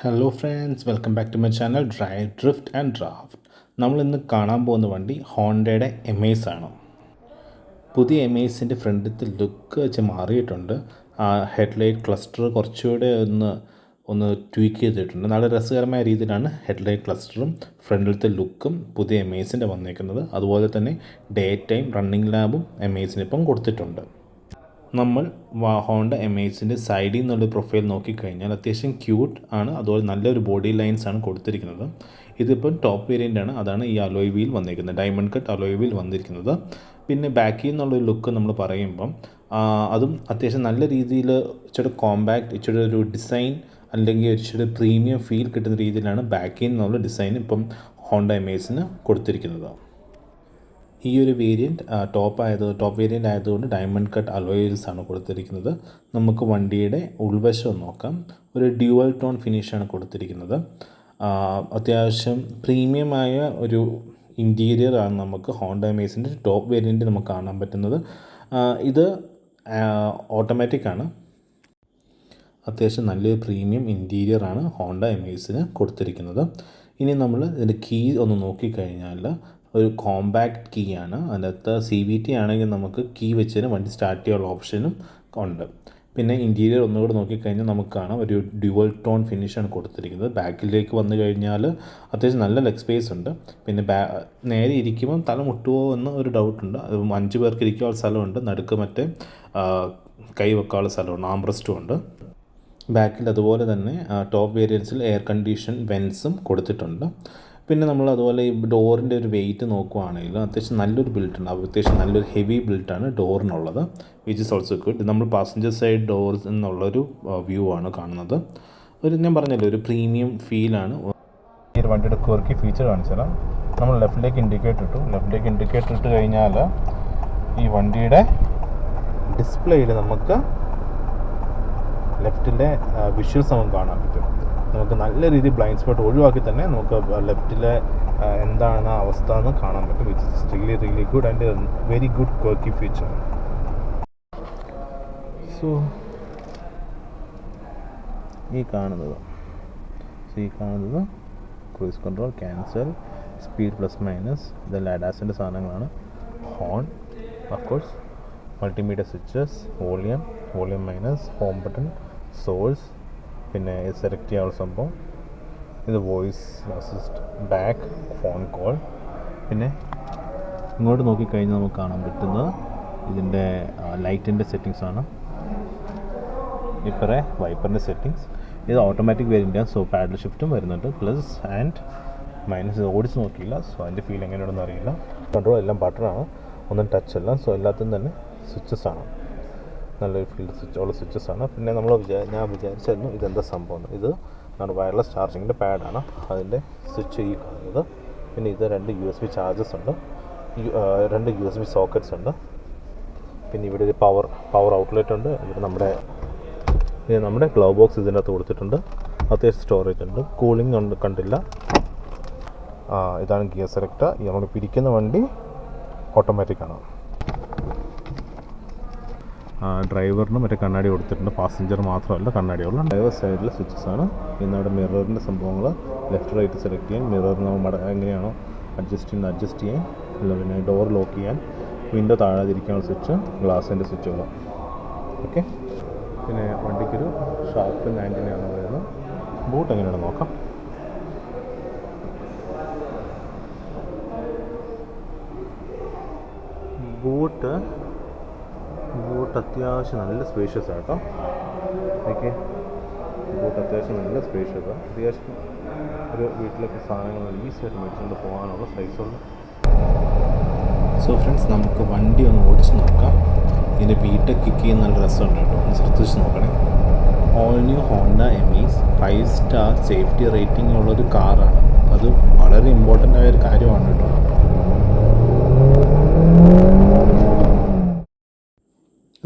Hello friends, welcome back to my channel Drive Drift and Draft. നമ്മളിന്ന് കാണാൻ പോകുന്ന വണ്ടി ഹോണ്ടയുടെ എമേസ് ആണ്. പുതിയ എമേസിൻ്റെ ഫ്രണ്ടിലത്തെ ലുക്ക് വെച്ച് മാറിയിട്ടുണ്ട്. ഹെഡ്ലൈറ്റ് ക്ലസ്റ്റർ കുറച്ചുകൂടെ ഒന്ന് ട്വീക്ക് ചെയ്തിട്ടുണ്ട്. നല്ല രസകരമായ രീതിയിലാണ് ഹെഡ്ലൈറ്റ് ക്ലസ്റ്ററും ഫ്രണ്ടിലത്തെ ലുക്കും പുതിയ എമേസിൻ്റെ വന്നേക്കുന്നത്. അതുപോലെ തന്നെ ഡേ ടൈം റണ്ണിങ് ലാമ്പും എമേസിനിപ്പം കൊടുത്തിട്ടുണ്ട്. നമ്മൾ ഹോണ്ട എമേസിൻ്റെ സൈഡിൽ നിന്നുള്ള പ്രൊഫൈൽ നോക്കിക്കഴിഞ്ഞാൽ അത്യാവശ്യം ക്യൂട്ട് ആണ്. അതുപോലെ നല്ലൊരു ബോഡി ലൈൻസ് ആണ് കൊടുത്തിരിക്കുന്നത്. ഇതിപ്പം ടോപ്പ് വേരിയൻ്റ് ആണ്. അതാണ് ഈ അലോയ് വീൽ വന്നിരിക്കുന്നത്, ഡയമണ്ട് കട്ട് അലോയ് വീൽ വന്നിരിക്കുന്നത്. പിന്നെ ബാക്കിൽ നിന്നുള്ളൊരു ലുക്ക് നമ്മൾ പറയുമ്പം അതും അത്യാവശ്യം നല്ല രീതിയിൽ ഇച്ചിരി കോമ്പാക്റ്റ്, ഇച്ചിരി ഒരു ഡിസൈൻ അല്ലെങ്കിൽ ഇച്ചിരി പ്രീമിയം ഫീൽ കിട്ടുന്ന രീതിയിലാണ് ബാക്കിൽ നിന്നുള്ള ഡിസൈൻ ഇപ്പം ഹോണ്ട എമേസിന് കൊടുത്തിരിക്കുന്നത്. ഈ ഒരു വേരിയൻറ്റ് ടോപ്പ് വേരിയൻ്റ് ആയതുകൊണ്ട് ഡയമണ്ട് കട്ട് അലോയ്സ് ആണ് കൊടുത്തിരിക്കുന്നത്. നമുക്ക് വണ്ടിയുടെ ഉൾവശം നോക്കാം. ഒരു ഡ്യുവൽ ടോൺ ഫിനിഷാണ് കൊടുത്തിരിക്കുന്നത്. അത്യാവശ്യം പ്രീമിയമായ ഒരു ഇൻറ്റീരിയർ ആണ് നമുക്ക് ഹോണ്ട എമേസിൻ്റെ ടോപ്പ് വേരിയൻറ്റ് നമുക്ക് കാണാൻ പറ്റുന്നത്. ഇത് ഓട്ടോമാറ്റിക് ആണ്. അത്യാവശ്യം നല്ലൊരു പ്രീമിയം ഇൻറ്റീരിയർ ആണ് ഹോണ്ട എമേസിന് കൊടുത്തിരിക്കുന്നത്. ഇനി നമ്മൾ ഇതിൻ്റെ കീ ഒന്ന് നോക്കിക്കഴിഞ്ഞാൽ ഒരു കോമ്പാക്റ്റ് കീ ആണ്. അതിനകത്ത് CVT ആണെങ്കിൽ നമുക്ക് കീ വെച്ചതിന് വണ്ടി സ്റ്റാർട്ട് ചെയ്യാനുള്ള ഓപ്ഷനും ഉണ്ട്. പിന്നെ ഇൻറ്റീരിയർ ഒന്നുകൂടെ നോക്കിക്കഴിഞ്ഞാൽ നമുക്ക് കാണാം ഒരു ഡ്യുവൽ ടോൺ ഫിനിഷാണ് കൊടുത്തിരിക്കുന്നത്. ബാക്കിലേക്ക് വന്നു കഴിഞ്ഞാൽ അത്യാവശ്യം നല്ല ലെഗ് സ്പേസ് ഉണ്ട്. പിന്നെ നേരെ ഇരിക്കുമ്പം തല മുട്ടുമോ എന്ന് ഒരു ഡൗട്ടുണ്ട്. 5 പേർക്ക് ഇരിക്കാനുള്ള സ്ഥലമുണ്ട്. നടുക്ക് മറ്റേ കൈ വെക്കാനുള്ള സ്ഥലമുണ്ട്, ആംബ്രസ്റ്റും ഉണ്ട്. ബാക്കിൽ അതുപോലെ തന്നെ ടോപ്പ് വേരിയൻസിൽ എയർ കണ്ടീഷൻ വെൻസും കൊടുത്തിട്ടുണ്ട്. പിന്നെ നമ്മൾ അതുപോലെ ഈ ഡോറിൻ്റെ ഒരു വെയിറ്റ് നോക്കുകയാണെങ്കിൽ അത്യാവശ്യം നല്ലൊരു ബിൽഡാണ്. അത്യാവശ്യം നല്ലൊരു ഹെവി ബിൽഡാണ് ഡോറിനുള്ളത്, വിച്ച് ഇസ് ഓൾസോ ഗുഡ്. നമ്മൾ പാസഞ്ചർ സൈഡ് ഡോർസ് എന്നുള്ളൊരു വ്യൂ ആണ് കാണുന്നത്. ഞാൻ പറഞ്ഞല്ലോ, ഒരു പ്രീമിയം ഫീലാണ്. ഈ ഒരു വണ്ടിയുടെ ക്വർക്കി ഫീച്ചർ കാണിച്ചാൽ നമ്മൾ ലെഫ്റ്റിലേക്ക് ഇൻഡിക്കേറ്റർ ഇട്ട് കഴിഞ്ഞാൽ ഈ വണ്ടിയുടെ ഡിസ്പ്ലേയിൽ നമുക്ക് ലെഫ്റ്റിലെ വിഷ്വൽസ് നമുക്ക് കാണാൻ പറ്റും. നമുക്ക് നല്ല രീതിയിൽ ബ്ലൈൻഡ് സ്പോട്ട് ഒഴിവാക്കി തന്നെ നമുക്ക് ലെഫ്റ്റിലെ എന്താണ് അവസ്ഥ എന്ന് കാണാൻ പറ്റും. Which is really good and very good quirky feature. So ഈ കാണുന്നത് cruise control, cancel, speed plus minus, ഇതെല്ലാം അഡാസിൻ്റെ സാധനങ്ങളാണ്. Horn, of course, multimedia switches, volume minus, home button, source, പിന്നെ സെലക്ട് ചെയ്യാനുള്ള സംഭവം, ഇത് voice assist, back, phone call. പിന്നെ ഇങ്ങോട്ട് നോക്കിക്കഴിഞ്ഞാൽ നമുക്ക് കാണാൻ പറ്റുന്നത് ഇതിൻ്റെ ലൈറ്റിൻ്റെ സെറ്റിങ്സാണ്. ഇപ്പറേ വൈപ്പറിൻ്റെ സെറ്റിങ്സ്. ഇത് ഓട്ടോമാറ്റിക് വേരിയൻ്റാണ്. സോ പാഡൽ ഷിഫ്റ്റും വരുന്നുണ്ട്. പ്ലസ് ആൻഡ് മൈനസ് ഓടിച്ച് നോക്കിയില്ല, സോ അതിൻ്റെ ഫീൽ എങ്ങനെയാണെന്ന് അറിയില്ല. കൺട്രോൾ എല്ലാം ബട്ടണാണ്, ഒന്നും ടച്ച് അല്ല. സോ എല്ലാത്തിനും തന്നെ സ്വിച്ചസ് ആണ്, നല്ലൊരു ഫീൽഡ് ഉള്ള സ്വിച്ചസ് ആണ്. പിന്നെ ഞാൻ വിചാരിച്ചായിരുന്നു ഇതെന്താ സംഭവം. ഇത് നമ്മുടെ വയർലെസ് ചാർജിങ്ങിൻ്റെ പാഡാണ്, അതിൻ്റെ സ്വിച്ച് ഈ കാണുന്നത്. പിന്നെ ഇത് 2 USB ചാർജസ് ഉണ്ട്, 2 USB സോക്കറ്റ്സ് ഉണ്ട്. പിന്നെ ഇവിടെ ഒരു പവർ ഔട്ട്ലെറ്റ് ഉണ്ട്. ഇവിടെ നമ്മുടെ ഗ്ലോ ബോക്സ് ഇതിനകത്ത് കൊടുത്തിട്ടുണ്ട്. അത്യാവശ്യം സ്റ്റോറേജ് ഉണ്ട്. കൂളിംഗ് കണ്ടില്ല. ഇതാണ് ഗിയർ സെലക്ടർ. നമ്മൾ പിരിക്കുന്ന വണ്ടി ഓട്ടോമാറ്റിക്കാണ്. ഡ്രൈവറിന് മറ്റേ കണ്ണാടി കൊടുത്തിട്ടുണ്ട്. പാസഞ്ചർ മാത്രമല്ല കണ്ണാടിയുള്ള. ഡ്രൈവർ സൈഡിലെ സ്വിച്ചസ് ആണ്. പിന്നെ അവിടെ മിററിൻ്റെ സംഭവങ്ങൾ, ലെഫ്റ്റ് റൈറ്റ് സെലക്ട് ചെയ്യാൻ, മിറർ നമ്മൾ എങ്ങനെയാണോ അഡ്ജസ്റ്റ് ചെയ്യാൻ, പിന്നെ ഡോർ ലോക്ക് ചെയ്യാൻ, വിൻഡോ താഴാതിരിക്കാനുള്ള സ്വിച്ച്, ഗ്ലാസിൻ്റെ സ്വിച്ചുകൾ. ഓക്കെ. പിന്നെ വണ്ടിക്കൊരു ഷാർപ്പ് ആൻറ്റിനയാണ് വരുന്നത്. ബൂട്ട് എങ്ങനെയാണെന്ന് നോക്കാം. ബൂട്ട് അത്യാവശ്യം നല്ല സ്പേഷ്യസ് ആട്ടോ. ഓക്കെ, ബൂട്ട് അത്യാവശ്യം നല്ല സ്പേഷ്യസാണ്. അത്യാവശ്യം ഒരു വീട്ടിലൊക്കെ സാധനങ്ങൾ ഈസിയായിട്ട് മേടിച്ചുകൊണ്ട് പോകാനുള്ള സൈസുള്ള. സോ ഫ്രണ്ട്സ്, നമുക്ക് വണ്ടി ഒന്ന് ഓടിച്ച് നോക്കാം. ഇതിൻ്റെ ബീറ്റൊക്കെ കിക്ക് ചെയ്യുന്ന നല്ല രസമുണ്ട് കേട്ടോ, ഒന്ന് ശ്രദ്ധിച്ച് നോക്കണേ. All new Honda Amaze 5 star safety rating ഉള്ളൊരു കാറാണ്. അത് വളരെ ഇമ്പോർട്ടൻ്റ് ആയൊരു കാര്യമാണ് കേട്ടോ.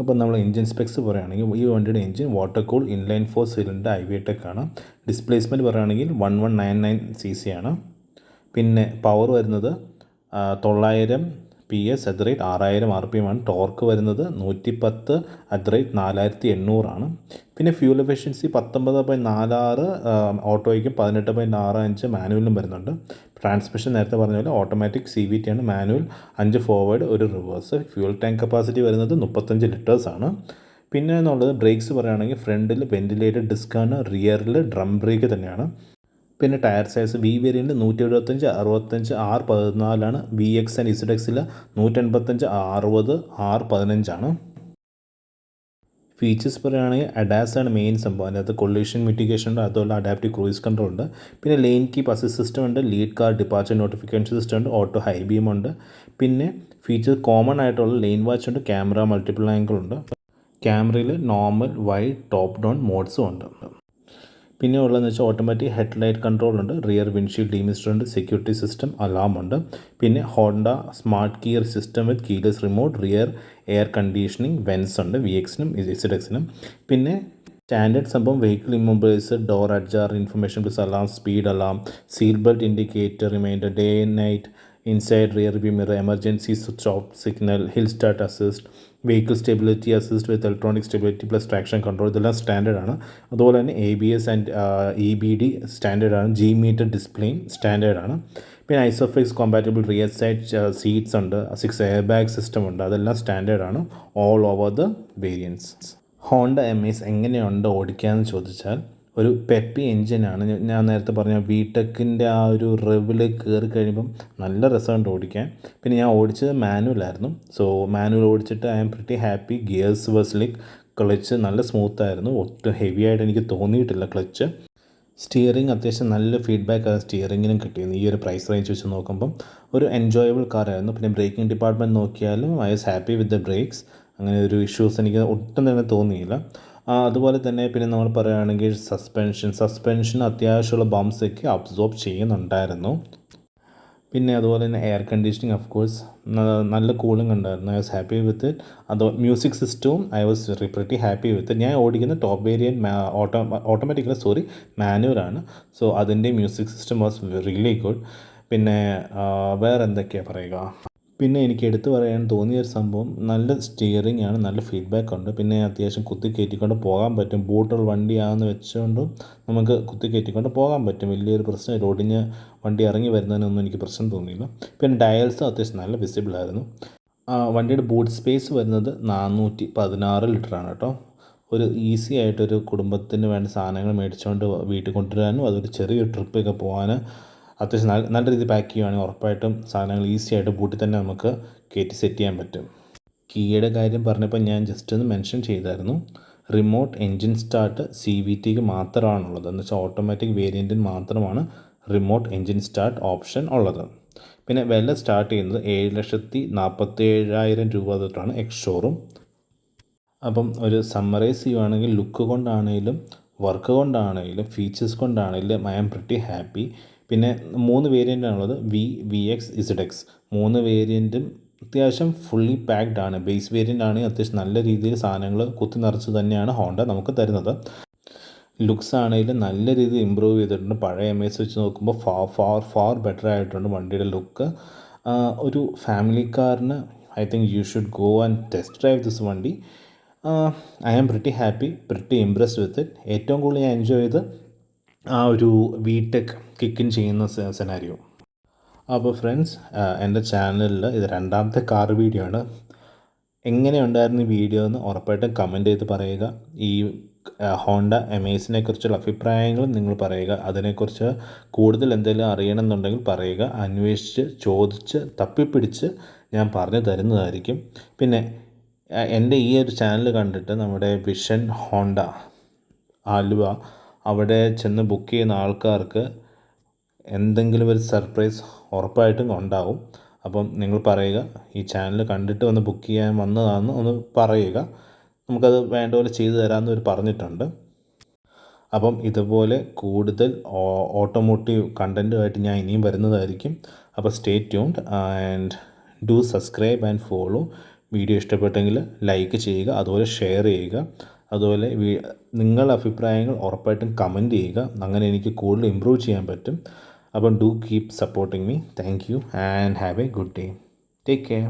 അപ്പോൾ നമ്മൾ എൻജിൻ സ്പെക്സ് പറയുകയാണെങ്കിൽ ഈ വണ്ടിയുടെ engine water cool inline 4 cylinder IVTEC ആണ്. ഡിസ്പ്ലേസ്മെൻറ്റ് പറയുകയാണെങ്കിൽ 1199 cc ആണ്. പിന്നെ പവർ വരുന്നത് 900 PS @ 6000 RPM ആണ്. ടോർക്ക് വരുന്നത് 110 @ 4800 പിന്നെ ഫ്യൂൽ എഫിഷ്യൻസി 19.46 ഓട്ടോയ്ക്കും 18.65 മാനുവലിനും വരുന്നുണ്ട്. ട്രാൻസ്മിഷൻ നേരത്തെ പറഞ്ഞ പോലെ ഓട്ടോമാറ്റിക് CVT ആണ്. Manual 5 forward 1 reverse. Fuel tank capacity വരുന്നത് 35 ലിറ്റേഴ്സാണ്. പിന്നെ എന്നുള്ളത് ബ്രേക്സ് പറയുകയാണെങ്കിൽ ഫ്രണ്ടിൽ വെൻറ്റിലേറ്റഡ് ഡിസ്ക്കാണ്, റിയറിൽ ഡ്രം ബ്രേക്ക് തന്നെയാണ്. പിന്നെ tyre size V variant 175 65 R14 VX and ZXൽ 185 60 R15 ഫീച്ചേഴ്സ് പറയുകയാണെങ്കിൽ ADAS ആണ് മെയിൻ സംഭവം. അതിനകത്ത് കൊളീഷൻ മിറ്റിഗേഷൻ ഉണ്ട്, അതുപോലെ അഡാപ്റ്റീവ് ക്രൂയിസ് കൺട്രോൾ ഉണ്ട്. പിന്നെ ലെയിൻ കീപ്പ് അസിസ്റ്റ് സിസ്റ്റം ഉണ്ട്, lead car departure notification system ഉണ്ട്, ഓട്ടോ ഹൈ ബീം ഉണ്ട്. പിന്നെ ഫീച്ചേഴ്സ് കോമൺ ആയിട്ടുള്ള ലെയിൻ വാച്ച് ഉണ്ട്, ക്യാമറ മൾട്ടിപ്പിൾ ആംഗിൾ ഉണ്ട്. ക്യാമറയിൽ നോർമൽ, വൈഡ്, ടോപ്പ് ഡൗൺ മോഡ്സും ഉണ്ട്. പിന്നെ ഉള്ളതെന്ന് വെച്ചാൽ ഓട്ടോമാറ്റിക് ഹെഡ്ലൈറ്റ് കൺട്രോൾ ഉണ്ട്, റിയർ വിൻഡ്ഷീൽഡ് ഡീമിസ്റ്റർ ഉണ്ട്, സെക്യൂരിറ്റി സിസ്റ്റം, അലാം ഉണ്ട്. പിന്നെ ഹോണ്ട സ്മാർട്ട് ഗിയർ സിസ്റ്റം വിത്ത് keyless remote, rear air conditioning vents ഉണ്ട് VXനും ZXനും. പിന്നെ സ്റ്റാൻഡേർഡ് സംഭവം vehicle immobiliser, door ajar, information plus alarm, speed alarm, seat belt indicator, reminder, day and night, inside rear view mirror, emergency stop signal, hill start assist, vehicle stability assist with electronic stability plus traction control, ഇതെല്ലാം സ്റ്റാൻഡേർഡാണ്. അതുപോലെ തന്നെ ABS and EBD സ്റ്റാൻഡേർഡാണ്. G-meter ഡിസ്പ്ലേയും സ്റ്റാൻഡേർഡാണ്. പിന്നെ isofix compatible rear side seats ഉണ്ട്, 6 air bag system ഉണ്ട്, അതെല്ലാം സ്റ്റാൻഡേർഡാണ് all over the variants. Honda Amaze എങ്ങനെയുണ്ട് ഓടിക്കാമെന്ന് ചോദിച്ചാൽ ഒരു പെപ്പി എൻജിനാണ്. ഞാൻ നേരത്തെ പറഞ്ഞ VTECൻ്റെ ആ ഒരു റെവിൽ കയറി കഴിയുമ്പം നല്ല രസമുണ്ട് ഓടിക്കാൻ. പിന്നെ ഞാൻ ഓടിച്ചത് മാനുവലായിരുന്നു. സോ മാനുവൽ ഓടിച്ചിട്ട് I am pretty happy. Gears was like, clutch നല്ല സ്മൂത്തായിരുന്നു, ഒട്ടും ഹെവി ആയിട്ട് എനിക്ക് തോന്നിയിട്ടില്ല ക്ലച്ച്. സ്റ്റിയറിംഗ് അത്യാവശ്യം നല്ല ഫീഡ്ബാക്ക് അത് സ്റ്റിയറിങ്ങിനും കിട്ടിയിരുന്നു. ഈ ഒരു പ്രൈസ് റേഞ്ച് വെച്ച് നോക്കുമ്പം ഒരു എൻജോയബിൾ കാറായിരുന്നു. പിന്നെ ബ്രേക്കിംഗ് ഡിപ്പാർട്ട്മെൻറ്റ് നോക്കിയാലും I was happy with the brakes. അങ്ങനെ ഒരു ഇഷ്യൂസ് എനിക്ക് ഒട്ടും തന്നെ തോന്നിയില്ല. അതുപോലെ തന്നെ പിന്നെ നമ്മൾ പറയുകയാണെങ്കിൽ സസ്പെൻഷൻ അത്യാവശ്യമുള്ള ബംപ്സൊക്കെ അബ്സോർബ് ചെയ്യുന്നുണ്ടായിരുന്നു. പിന്നെ അതുപോലെ തന്നെ എയർ കണ്ടീഷനിങ് ഓഫ് കോഴ്സ് നല്ല കൂളിംഗ് ഉണ്ടായിരുന്നു. I was happy with it. അത് മ്യൂസിക് സിസ്റ്റവും I was pretty happy with it. ഞാൻ ഓടിക്കുന്ന ടോപ്പ് വേരിയൻറ്റ് ഓട്ടോമാറ്റിക്കലി മാനുവലാണ്. സോ അതിൻ്റെ music system was really good. പിന്നെ വേറെ എന്തൊക്കെയാണ് പറയുക, പിന്നെ എനിക്ക് എടുത്തു പറയാൻ തോന്നിയൊരു സംഭവം നല്ല സ്റ്റിയറിംഗ് ആണ്, നല്ല ഫീഡ്ബാക്ക് ഉണ്ട്. പിന്നെ അത്യാവശ്യം കുത്തി കയറ്റിക്കൊണ്ട് പോകാൻ പറ്റും. ബൂട്ടുള്ള വണ്ടിയാണെന്ന് വെച്ചുകൊണ്ടും നമുക്ക് കുത്തി കയറ്റിക്കൊണ്ട് പോകാൻ പറ്റും. വലിയൊരു പ്രശ്നം ഒടിഞ്ഞ് വണ്ടി ഇറങ്ങി വരുന്നതിനൊന്നും എനിക്ക് പ്രശ്നം തോന്നിയില്ല. പിന്നെ ഡയൽസും അത്യാവശ്യം നല്ല വിസിബിളായിരുന്നു. വണ്ടിയുടെ ബൂട്ട് സ്പേസ് വരുന്നത് 416 ലിറ്ററാണ് കേട്ടോ. ഒരു ഈസി ആയിട്ടൊരു കുടുംബത്തിന് വേണ്ട സാധനങ്ങൾ മേടിച്ചുകൊണ്ട് വീട്ടിൽ കൊണ്ടുവരാനും അതൊരു ചെറിയൊരു ട്രിപ്പൊക്കെ പോകാൻ അത്യാവശ്യം നല്ല രീതിയിൽ പാക്ക് ചെയ്യുകയാണെങ്കിൽ ഉറപ്പായിട്ടും സാധനങ്ങൾ ഈസി ആയിട്ട് ബൂട്ടിൽ തന്നെ നമുക്ക് കയറ്റി സെറ്റ് ചെയ്യാൻ പറ്റും. കീയുടെ കാര്യം പറഞ്ഞപ്പോൾ ഞാൻ ജസ്റ്റ് ഒന്ന് മെൻഷൻ ചെയ്തായിരുന്നു. റിമോട്ട് എൻജിൻ സ്റ്റാർട്ട് CVTക്ക് മാത്രമാണുള്ളത്. എന്ന് വെച്ചാൽ ഓട്ടോമാറ്റിക് വേരിയൻറ്റിന് മാത്രമാണ് റിമോട്ട് എൻജിൻ സ്റ്റാർട്ട് ഓപ്ഷൻ ഉള്ളത്. പിന്നെ വില സ്റ്റാർട്ട് ചെയ്യുന്നത് 7,47,000 രൂപ തൊട്ടാണ് എക്സ് ഷോറൂം. അപ്പം ഒരു സമ്മറൈസ് ചെയ്യുവാണെങ്കിൽ ലുക്ക് കൊണ്ടാണെങ്കിലും വർക്ക് കൊണ്ടാണെങ്കിലും ഫീച്ചേഴ്സ് കൊണ്ടാണെങ്കിലും ഐ ആം പ്രിറ്റി ഹാപ്പി. പിന്നെ 3 വേരിയൻ്റാണുള്ളത്, VX ZX. 3 വേരിയൻറ്റും അത്യാവശ്യം ഫുള്ളി പാക്ഡ് ആണ്. ബേസ് വേരിയൻ്റ് ആണെങ്കിൽ അത്യാവശ്യം നല്ല രീതിയിൽ സാധനങ്ങൾ കുത്തി നിറച്ച് തന്നെയാണ് ഹോണ്ട നമുക്ക് തരുന്നത്. ലുക്സ് ആണെങ്കിലും നല്ല രീതിയിൽ ഇമ്പ്രൂവ് ചെയ്തിട്ടുണ്ട്. പഴയ എമേസ് വെച്ച് നോക്കുമ്പോൾ ഫാർ ബെറ്റർ ആയിട്ടുണ്ട് വണ്ടിയുടെ ലുക്ക്. ഒരു ഫാമിലി കാറിന് I think you should go and test drive this വണ്ടി. I am pretty happy, pretty impressed with it. ഏറ്റവും കൂടുതൽ ഞാൻ എൻജോയ് ചെയ്ത് ആ ഒരു VTEC കിക്കിൻ ചെയ്യുന്ന സെനാരിയോ. അപ്പോൾ ഫ്രണ്ട്സ്, എൻ്റെ ചാനലിൽ ഇത് 2ാമത്തെ കാർ വീഡിയോ ആണ്. എങ്ങനെയുണ്ടായിരുന്നു ഈ വീഡിയോ എന്ന് ഉറപ്പായിട്ടും കമൻറ്റ് ചെയ്ത് പറയുക. ഈ ഹോണ്ട എമേസിനെ കുറിച്ചുള്ള അഭിപ്രായങ്ങളും നിങ്ങൾ പറയുക. അതിനെക്കുറിച്ച് കൂടുതൽ എന്തെങ്കിലും അറിയണമെന്നുണ്ടെങ്കിൽ പറയുക. അന്വേഷിച്ച് ചോദിച്ച് തപ്പിപ്പിടിച്ച് ഞാൻ പറഞ്ഞു തരുന്നതായിരിക്കും. പിന്നെ എൻ്റെ ഈ ഒരു ചാനൽ കണ്ടിട്ട് നമ്മുടെ വിഷൻ ഹോണ്ട ആലുവ അവിടെ ചെന്ന് ബുക്ക് ചെയ്യുന്ന ആൾക്കാർക്ക് എന്തെങ്കിലും ഒരു സർപ്രൈസ് ഉറപ്പായിട്ടും ഉണ്ടാവും. അപ്പം നിങ്ങൾ പറയുക, ഈ ചാനൽ കണ്ടിട്ട് ഒന്ന് ബുക്ക് ചെയ്യാൻ വന്നതാണെന്ന് ഒന്ന് പറയുക. നമുക്കത് വേണ്ട പോലെ ചെയ്തു തരാമെന്ന് അവർ പറഞ്ഞിട്ടുണ്ട്. അപ്പം ഇതുപോലെ കൂടുതൽ ഓട്ടോമോട്ടീവ് കണ്ടൻറ്റുമായിട്ട് ഞാൻ ഇനിയും വരുന്നതായിരിക്കും. അപ്പോൾ stay tuned and do subscribe and follow. Video ഇഷ്ടപ്പെട്ടെങ്കിൽ ലൈക്ക് ചെയ്യുക, അതുപോലെ ഷെയർ ചെയ്യുക. അതുപോലെ നിങ്ങളുടെ അഭിപ്രായങ്ങൾ ഉറപ്പായിട്ടും കമൻറ്റ് ചെയ്യുക. അങ്ങനെ എനിക്ക് കൂടുതൽ ഇമ്പ്രൂവ് ചെയ്യാൻ പറ്റും. അപ്പം do keep supporting me. Thank you and have A good day. Take care.